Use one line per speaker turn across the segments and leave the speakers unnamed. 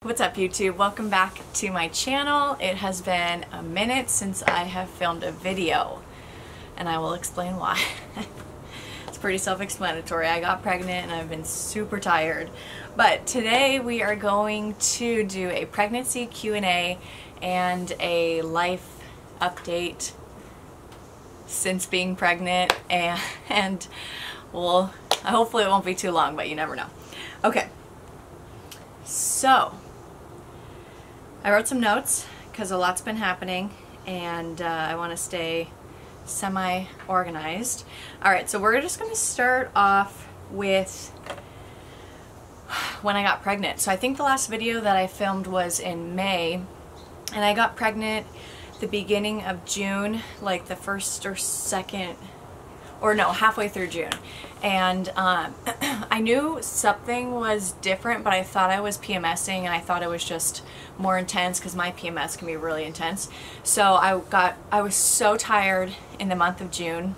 What's up YouTube? Welcome back to my channel. It has been a minute since I have filmed a video and I will explain why. It's pretty self-explanatory. I got pregnant and I've been super tired. But today we are going to do a pregnancy Q&A and a life update since being pregnant, and well, hopefully it won't be too long, but you never know. Okay, so I wrote some notes because a lot's been happening and I want to stay semi-organized. Alright, so we're just going to start off with when I got pregnant. So I think the last video that I filmed was in May, and I got pregnant the beginning of June, like the first or second, or no, halfway through June. And I knew something was different, but I thought I was PMSing, and I thought it was just more intense because my PMS can be really intense. So I was so tired in the month of June.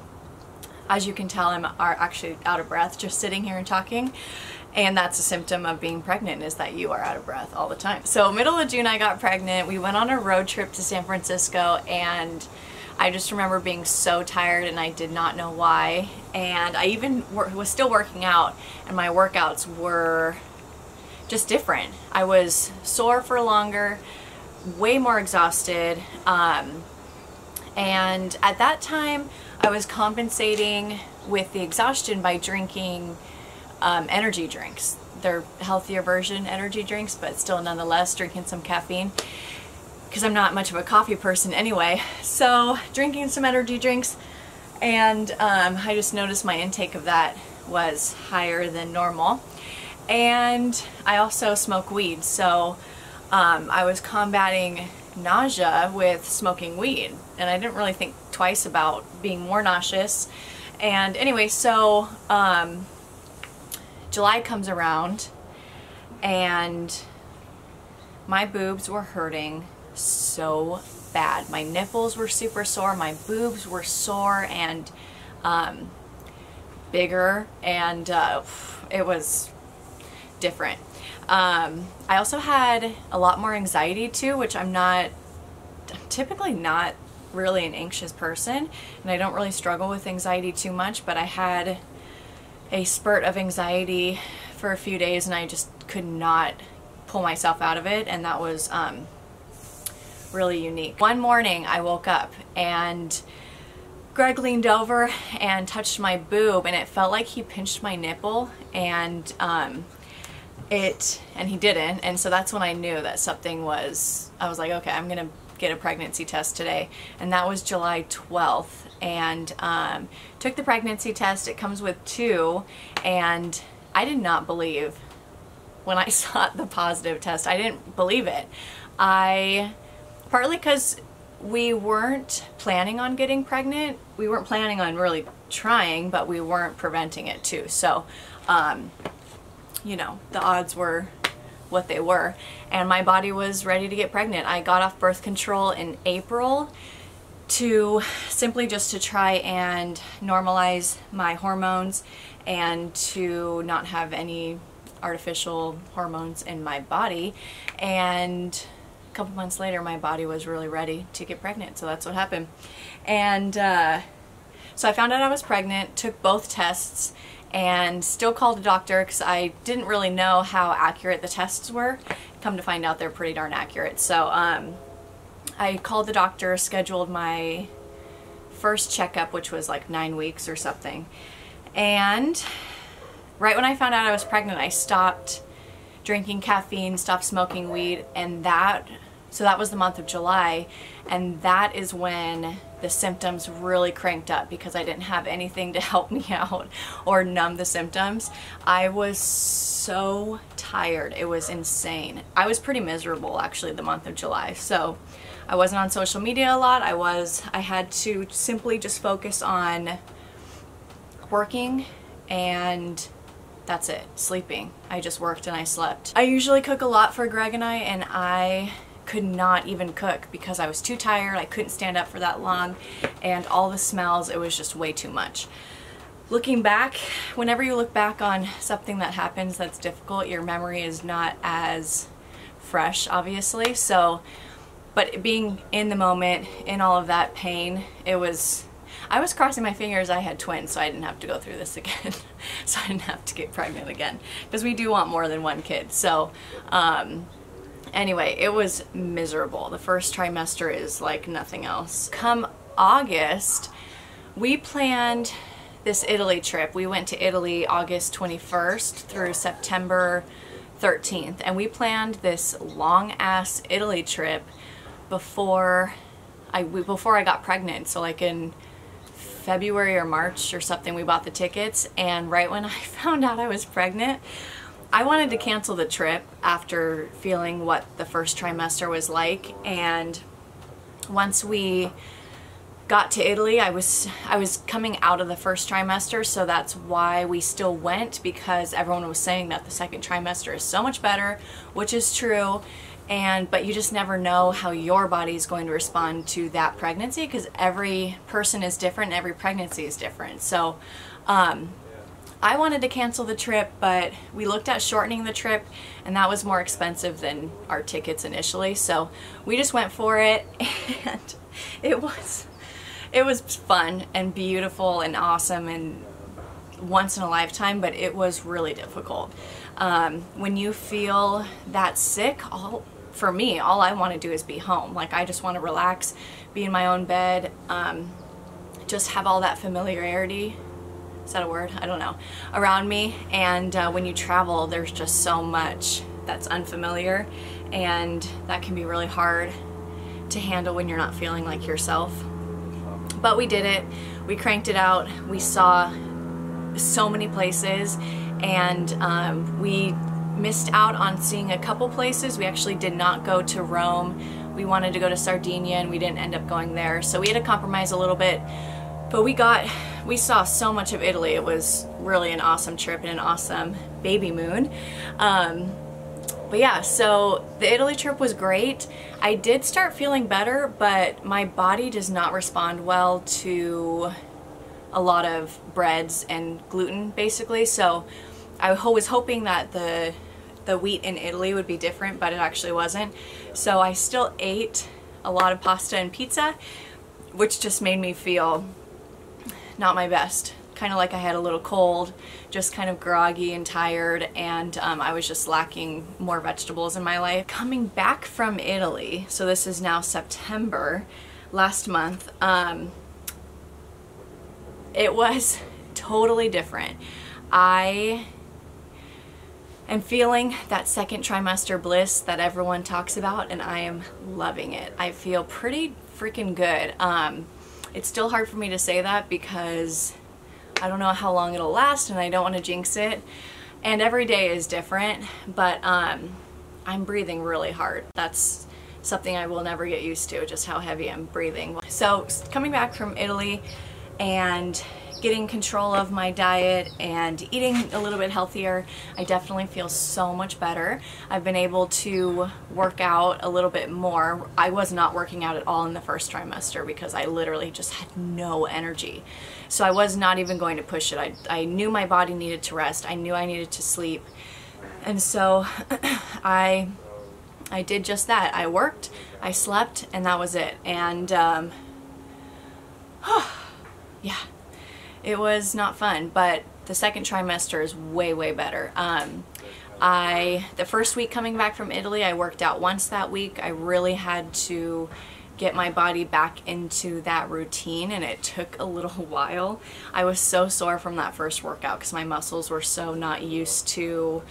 As you can tell, I'm actually out of breath just sitting here and talking. And that's a symptom of being pregnant, is that you are out of breath all the time. So middle of June I got pregnant. We went on a road trip to San Francisco, and I just remember being so tired and I did not know why. And I even was still working out, and my workouts were just different. I was sore for longer, way more exhausted. And at that time I was compensating with the exhaustion by drinking energy drinks. They're healthier version energy drinks, but still nonetheless drinking some caffeine because I'm not much of a coffee person anyway. So drinking some energy drinks, and I just noticed my intake of that was higher than normal. And I also smoke weed, so I was combating nausea with smoking weed, and I didn't really think twice about being more nauseous. And anyway, so July comes around and my boobs were hurting so bad. My nipples were super sore, my boobs were sore and bigger, and it was different. I also had a lot more anxiety too, which I'm typically not really an anxious person, and I don't really struggle with anxiety too much, but I had a spurt of anxiety for a few days and I just could not pull myself out of it, and that was really unique. One morning I woke up and Greg leaned over and touched my boob, and it felt like he pinched my nipple, and he didn't, and so that's when I knew that something was, I was like, okay, I'm gonna get a pregnancy test today. And that was July 12th, and took the pregnancy test. It comes with 2, and I did not believe when I saw the positive test. I didn't believe it. Partly because we weren't planning on getting pregnant. We weren't planning on really trying, but we weren't preventing it too. So you know, the odds were what they were, and my body was ready to get pregnant. I got off birth control in April to simply just to try and normalize my hormones and to not have any artificial hormones in my body. And a couple months later my body was really ready to get pregnant, so that's what happened. And so I found out I was pregnant, took both tests, and still called a doctor because I didn't really know how accurate the tests were. Come to find out they're pretty darn accurate. So I called the doctor, scheduled my first checkup, which was like 9 weeks or something. And right when I found out I was pregnant, I stopped drinking caffeine, stopped smoking weed, and so that was the month of July, and that is when the symptoms really cranked up because I didn't have anything to help me out or numb the symptoms. I was so tired. It was insane. I was pretty miserable actually the month of July. So I wasn't on social media a lot. I had to simply just focus on working, and that's it. Sleeping. I just worked and I slept. I usually cook a lot for Greg and I could not even cook because I was too tired. I couldn't stand up for that long, and all the smells, it was just way too much. Looking back, whenever you look back on something that happens that's difficult, your memory is not as fresh, obviously. So, but being in the moment, in all of that pain, I was crossing my fingers I had twins so I didn't have to go through this again. So I didn't have to get pregnant again, because we do want more than one kid. So anyway, it was miserable. The first trimester is like nothing else. Come August, we planned this Italy trip. We went to Italy August 21st through September 13th, and we planned this long ass Italy trip before I got pregnant. So like in February or March or something, we bought the tickets, and right when I found out I was pregnant, I wanted to cancel the trip after feeling what the first trimester was like. And once we got to Italy, I was coming out of the first trimester, so that's why we still went, because everyone was saying that the second trimester is so much better, which is true. But you just never know how your body is going to respond to that pregnancy, because every person is different, every pregnancy is different. So I wanted to cancel the trip, but we looked at shortening the trip, and that was more expensive than our tickets initially. So we just went for it, and it was fun and beautiful and awesome and once in a lifetime, but it was really difficult. When you feel that sick, for me, all I want to do is be home. Like, I just want to relax, be in my own bed, just have all that familiarity. Is that a word? I don't know. Around me. And when you travel, there's just so much that's unfamiliar, and that can be really hard to handle when you're not feeling like yourself. But we did it. We cranked it out. We saw so many places, and we missed out on seeing a couple places. We actually did not go to Rome. We wanted to go to Sardinia, and we didn't end up going there. So we had to compromise a little bit. But we saw so much of Italy. It was really an awesome trip and an awesome baby moon. But yeah, so the Italy trip was great. I did start feeling better, but my body does not respond well to a lot of breads and gluten, basically. So I was hoping that the wheat in Italy would be different, but it actually wasn't. So I still ate a lot of pasta and pizza, which just made me feel not my best. Kind of like I had a little cold, just kind of groggy and tired, and I was just lacking more vegetables in my life. Coming back from Italy, so this is now September, last month, it was totally different. I am feeling that second trimester bliss that everyone talks about, and I am loving it. I feel pretty freaking good. It's still hard for me to say that because I don't know how long it'll last, and I don't want to jinx it. And every day is different, but I'm breathing really hard. That's something I will never get used to, just how heavy I'm breathing. So coming back from Italy and getting control of my diet and eating a little bit healthier, I definitely feel so much better. I've been able to work out a little bit more. I was not working out at all in the first trimester because I literally just had no energy. So I was not even going to push it. I knew my body needed to rest. I knew I needed to sleep. And so I did just that. I worked, I slept, and that was it. And yeah. It was not fun, but the second trimester is way, way better. The first week coming back from Italy, I worked out once that week. I really had to get my body back into that routine, and it took a little while. I was so sore from that first workout because my muscles were so not used to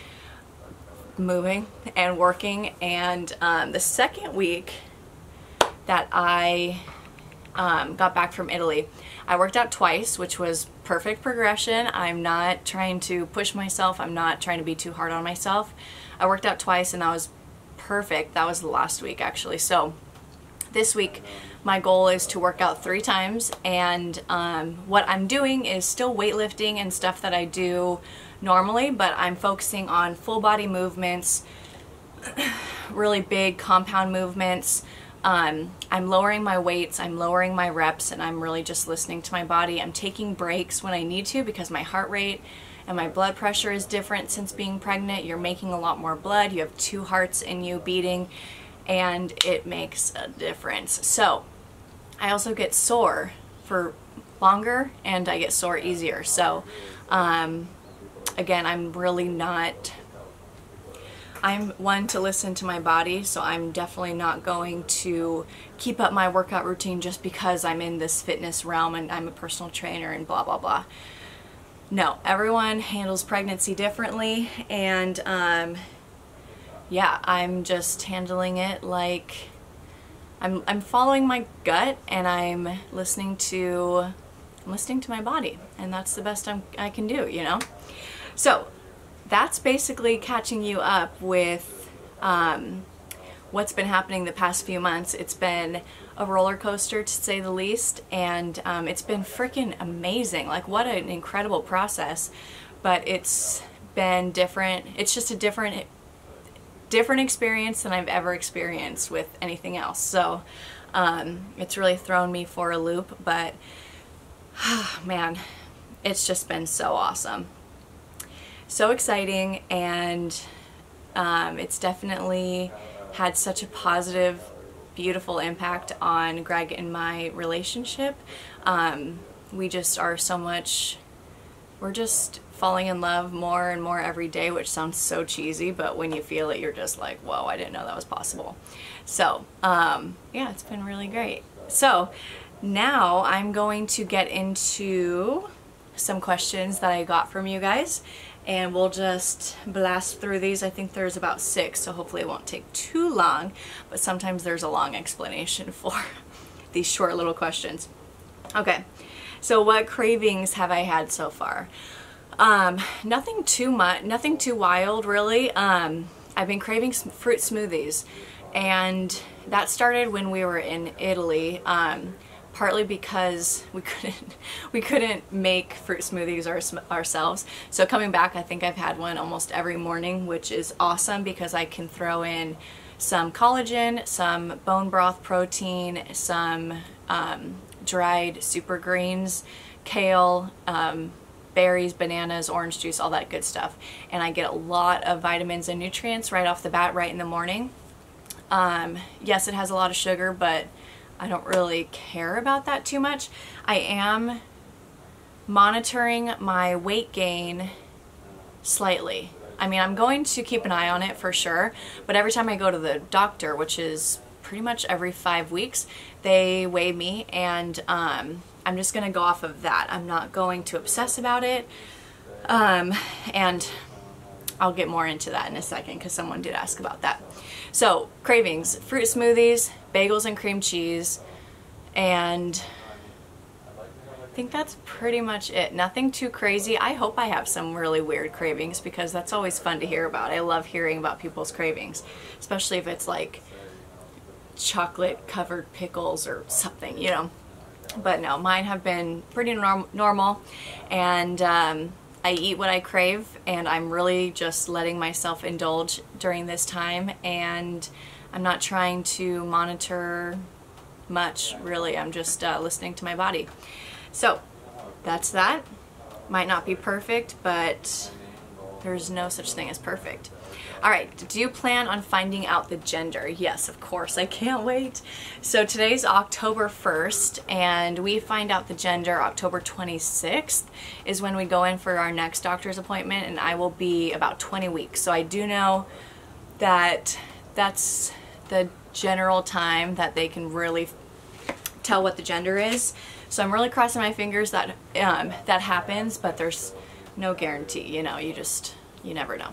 moving and working. And the second week that I got back from Italy, I worked out twice, which was perfect progression. I'm not trying to push myself. I'm not trying to be too hard on myself. I worked out twice, and that was perfect. That was the last week, actually. So this week, my goal is to work out 3 times, and what I'm doing is still weightlifting and stuff that I do normally, but I'm focusing on full body movements, really big compound movements. I'm lowering my weights, I'm lowering my reps, and I'm really just listening to my body. I'm taking breaks when I need to because my heart rate and my blood pressure is different since being pregnant. You're making a lot more blood. You have 2 hearts in you beating, and it makes a difference. So I also get sore for longer, and I get sore easier. So again, I'm one to listen to my body, so I'm definitely not going to keep up my workout routine just because I'm in this fitness realm and I'm a personal trainer and blah blah blah. No, everyone handles pregnancy differently, and yeah, I'm just handling it like I'm following my gut, and I'm listening to my body, and that's the best I can do, you know? So that's basically catching you up with what's been happening the past few months. It's been a roller coaster, to say the least, and it's been freaking amazing. Like, what an incredible process. But it's been different. It's just a different experience than I've ever experienced with anything else. So it's really thrown me for a loop, but man, it's just been so awesome. So exciting, and it's definitely had such a positive, beautiful impact on Greg and my relationship. We just are so much, we're just falling in love more and more every day, which sounds so cheesy, but when you feel it, you're just like, whoa, I didn't know that was possible. So yeah, it's been really great. So now I'm going to get into some questions that I got from you guys, and we'll just blast through these. I think there's about 6, so hopefully it won't take too long, but sometimes there's a long explanation for these short little questions. Okay, so what cravings have I had so far? Nothing too much, nothing too wild really. I've been craving some fruit smoothies, and that started when we were in Italy. Partly because we couldn't make fruit smoothies ourselves. So coming back, I think I've had one almost every morning, which is awesome because I can throw in some collagen, some bone broth protein, some dried super greens, kale, berries, bananas, orange juice, all that good stuff. And I get a lot of vitamins and nutrients right off the bat, right in the morning. Yes, it has a lot of sugar, but I don't really care about that too much. I am monitoring my weight gain slightly. I mean, I'm going to keep an eye on it for sure, but every time I go to the doctor, which is pretty much every 5 weeks, they weigh me, and I'm just gonna go off of that. I'm not going to obsess about it, and I'll get more into that in a second because someone did ask about that. So, cravings, fruit smoothies, bagels and cream cheese, and I think that's pretty much it. Nothing too crazy. I hope I have some really weird cravings because that's always fun to hear about. I love hearing about people's cravings, especially if it's like chocolate covered pickles or something, you know. But no, mine have been pretty normal, and I eat what I crave, and I'm really just letting myself indulge during this time, and I'm not trying to monitor much, really. I'm just listening to my body. So that's that. Might not be perfect, but there's no such thing as perfect. All right, do you plan on finding out the gender? Yes, of course, I can't wait. So today's October 1st, and we find out the gender October 26th is when we go in for our next doctor's appointment, and I will be about 20 weeks. So I do know that that's the general time that they can really tell what the gender is. So I'm really crossing my fingers that that happens, but there's no guarantee, you know, you never know.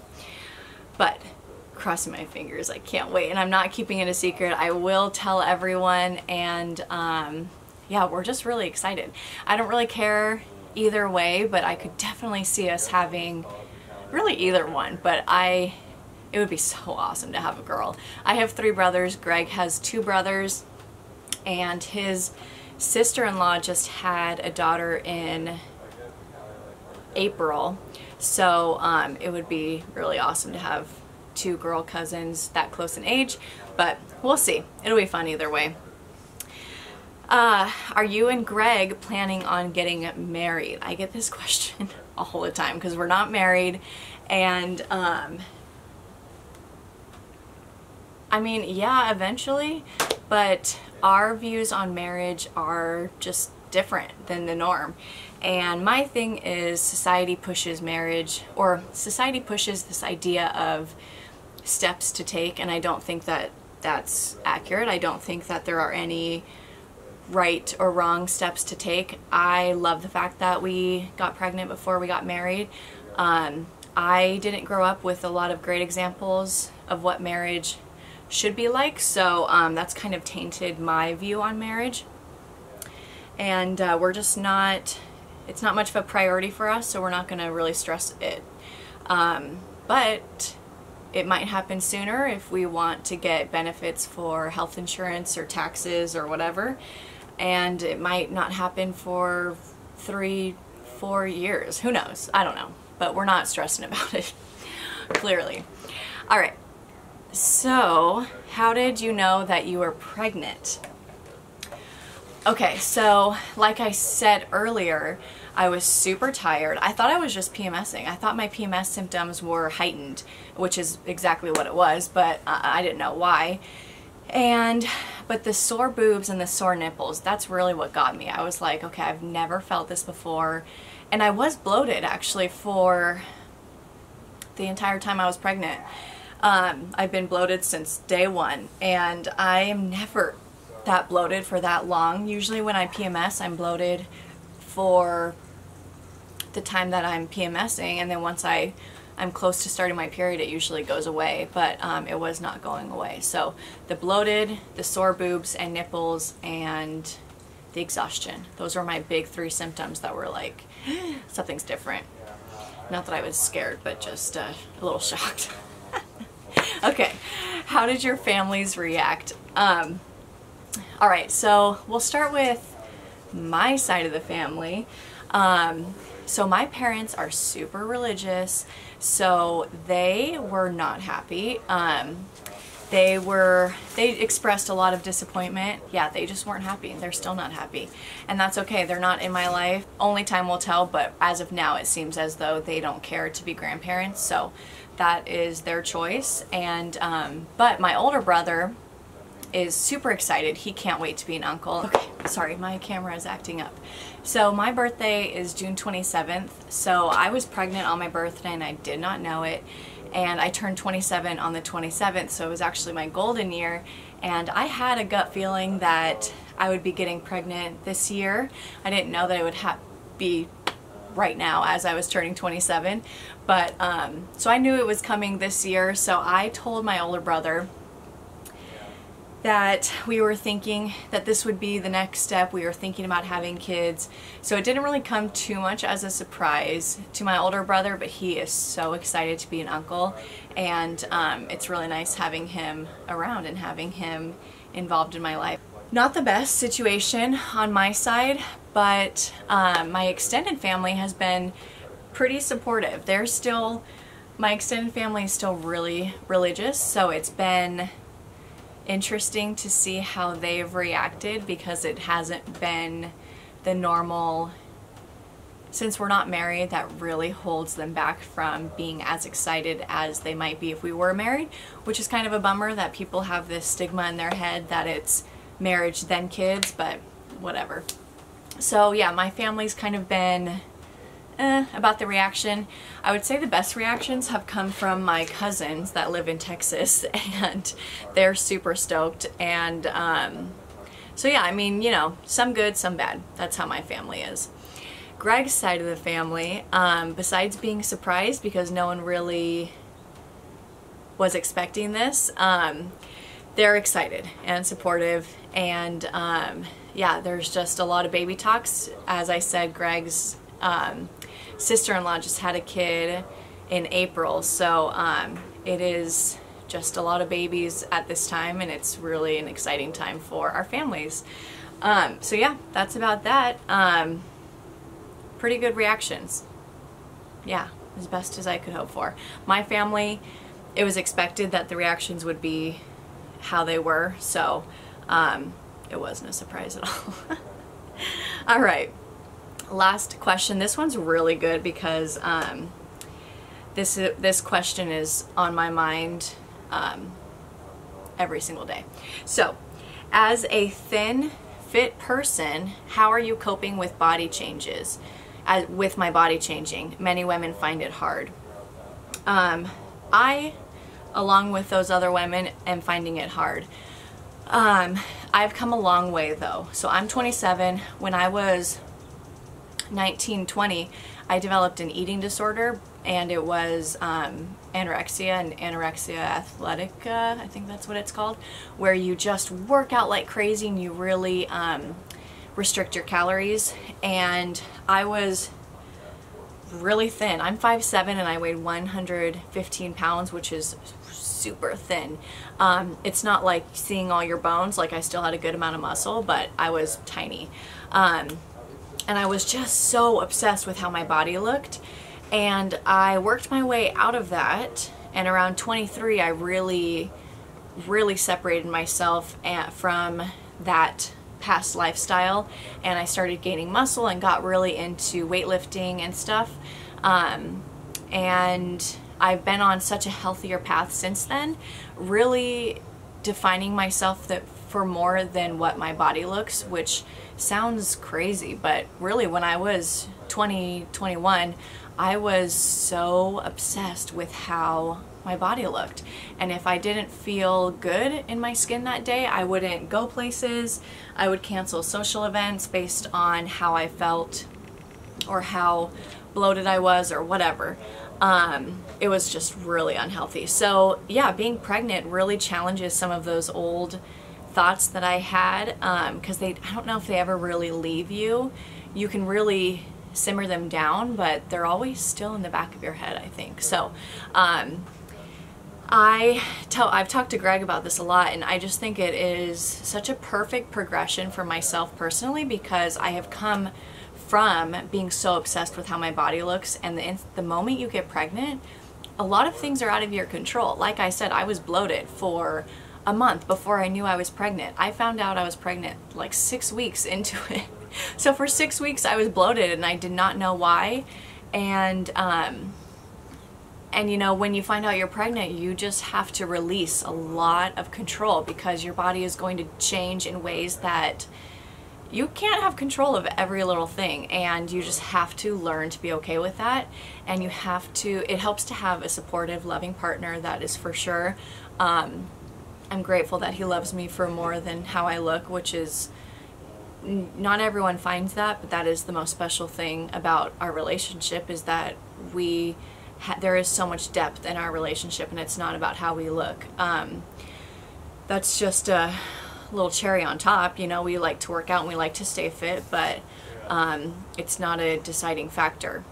But crossing my fingers, I can't wait, and I'm not keeping it a secret. I will tell everyone, and yeah, we're just really excited. I don't really care either way, but I could definitely see us having really either one, but it would be so awesome to have a girl. I have 3 brothers. Greg has 2 brothers, and his sister-in-law just had a daughter in April. So it would be really awesome to have 2 girl cousins that close in age, but we'll see. It'll be fun either way. Are you and Greg planning on getting married? I get this question all the time because we're not married, and I mean, yeah, eventually, but our views on marriage are just different than the norm. And my thing is, society pushes marriage, or society pushes this idea of steps to take, and I don't think that that's accurate. I don't think that there are any right or wrong steps to take. I love the fact that we got pregnant before we got married. I didn't grow up with a lot of great examples of what marriage should be like, so that's kind of tainted my view on marriage. And we're just not, it's not much of a priority for us, so we're not going to really stress it. But it might happen sooner if we want to get benefits for health insurance or taxes or whatever. And it might not happen for 3-4 years. Who knows? I don't know. But we're not stressing about it, clearly. All right. So, how did you know that you were pregnant? Okay, so like I said earlier, I was super tired. I thought I was just PMSing. I thought my PMS symptoms were heightened, which is exactly what it was, but I didn't know why. But the sore boobs and the sore nipples, that's really what got me. I was like, okay, I've never felt this before. And I was bloated actually for the entire time I was pregnant. I've been bloated since day one, and I am never that bloated for that long. Usually when I PMS, I'm bloated for the time that I'm PMSing, and then once I'm close to starting my period, it usually goes away, but it was not going away. So the bloated, the sore boobs and nipples, and the exhaustion. Those were my big 3 symptoms that were like, something's different. Not that I was scared, but just a little shocked. Okay, how did your families react? All right, so we'll start with my side of the family. So my parents are super religious, so they were not happy. They expressed a lot of disappointment. Yeah, they just weren't happy. They're still not happy. And that's okay. They're not in my life. Only time will tell, but as of now, it seems as though they don't care to be grandparents, so that is their choice. And but my older brother is super excited. He can't wait to be an uncle. Okay, sorry, my camera is acting up. So my birthday is June 27th. So I was pregnant on my birthday and I did not know it. And I turned 27 on the 27th, so it was actually my golden year. And I had a gut feeling that I would be getting pregnant this year. I didn't know that it would be right now as I was turning 27. But so I knew it was coming this year. So I told my older brother that we were thinking that this would be the next step. We were thinking about having kids. So it didn't really come too much as a surprise to my older brother, but he is so excited to be an uncle. And it's really nice having him around and having him involved in my life. Not the best situation on my side, but my extended family has been pretty supportive. My extended family is still really religious, so it's been interesting to see how they've reacted, because it hasn't been the normal, since we're not married, that really holds them back from being as excited as they might be if we were married, which is kind of a bummer that people have this stigma in their head that it's marriage then kids, but whatever. So yeah, my family's kind of been about the reaction. I would say the best reactions have come from my cousins that live in Texas, and they're super stoked. And so yeah, I mean, you know, some good, some bad. That's how my family is. Greg's side of the family, besides being surprised because no one really was expecting this, they're excited and supportive. And yeah, there's just a lot of baby talks. As I said, Greg's sister-in-law just had a kid in April, so it is just a lot of babies at this time, and it's really an exciting time for our families. So yeah, that's about that. Pretty good reactions. Yeah, as best as I could hope for. My family, it was expected that the reactions would be how they were, so it wasn't a surprise at all. All right, last question. This one's really good because this question is on my mind every single day. So, as a thin, fit person, how are you coping with body changes? With my body changing, many women find it hard. I, along with those other women, am finding it hard. I've come a long way though. So I'm 27. When I was 19, 20, I developed an eating disorder, and it was anorexia and anorexia athletica, I think that's what it's called, where you just work out like crazy and you really restrict your calories. And I was really thin. I'm 5'7" and I weighed 115 pounds, which is super thin. It's not like seeing all your bones, like I still had a good amount of muscle, but I was tiny. And I was just so obsessed with how my body looked. And I worked my way out of that. And around 23, I really separated myself from that past lifestyle, and I started gaining muscle and got really into weightlifting and stuff. And I've been on such a healthier path since then, really defining myself for more than what my body looks, which sounds crazy, but really when I was 20, 21, I was so obsessed with how my body looked. And if I didn't feel good in my skin that day, I wouldn't go places. I would cancel social events based on how I felt or how bloated I was or whatever. It was just really unhealthy. So yeah, being pregnant really challenges some of those old thoughts that I had, because I don't know if they ever really leave you. You can really simmer them down, but they're always still in the back of your head, I think. So I've talked to Greg about this a lot, and I just think it is such a perfect progression for myself personally, because I have come from being so obsessed with how my body looks, and the moment you get pregnant, a lot of things are out of your control. Like I said, I was bloated for a month before I knew I was pregnant. I found out I was pregnant like 6 weeks into it. So for 6 weeks I was bloated and I did not know why. And you know, when you find out you're pregnant, you just have to release a lot of control, because your body is going to change in ways that you can't have control of every little thing, and you just have to learn to be okay with that. And you have to, it helps to have a supportive, loving partner, that is for sure. I'm grateful that he loves me for more than how I look, which is, not everyone finds that, but that is the most special thing about our relationship, is that there is so much depth in our relationship, and it's not about how we look. That's just a little cherry on top. You know, we like to work out and we like to stay fit, but it's not a deciding factor.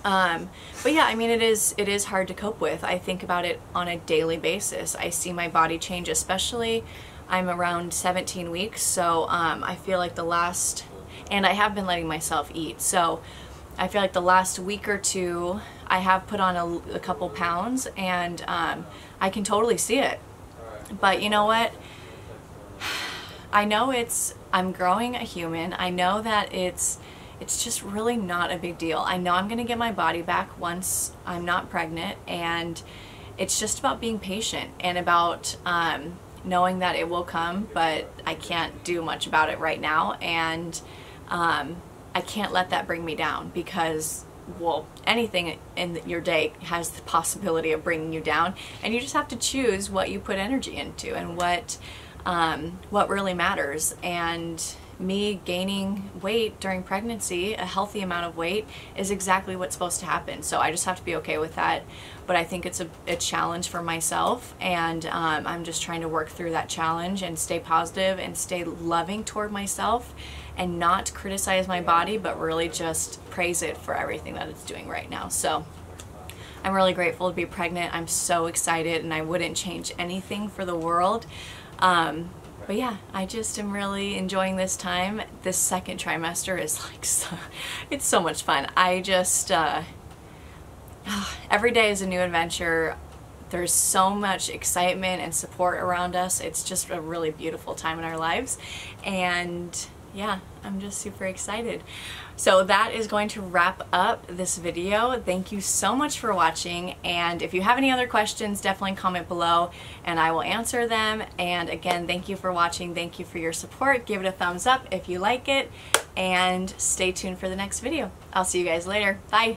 But yeah, I mean, it is hard to cope with. I think about it on a daily basis. I see my body change, especially I'm around 17 weeks, so I feel like and I have been letting myself eat, so I feel like the last week or two I have put on a couple pounds, and I can totally see it. But you know what? I know I'm growing a human. I know that it's just really not a big deal. I know I'm gonna get my body back once I'm not pregnant, and it's just about being patient and about knowing that it will come, but I can't do much about it right now, and I can't let that bring me down, because, well, anything in your day has the possibility of bringing you down, and you just have to choose what you put energy into and what really matters. And me gaining weight during pregnancy, a healthy amount of weight, is exactly what's supposed to happen. So I just have to be okay with that. But I think it's a challenge for myself, and I'm just trying to work through that challenge and stay positive and stay loving toward myself, and not criticize my body, but really just praise it for everything that it's doing right now. So I'm really grateful to be pregnant. I'm so excited, and I wouldn't change anything for the world. But yeah, I just am really enjoying this time. This second trimester is like it's so much fun. I just, every day is a new adventure. There's so much excitement and support around us. It's just a really beautiful time in our lives. And yeah, I'm just super excited. So that is going to wrap up this video. Thank you so much for watching, and if you have any other questions, definitely comment below and I will answer them. And again, thank you for watching. Thank you for your support. Give it a thumbs up if you like it, and stay tuned for the next video. I'll see you guys later. Bye.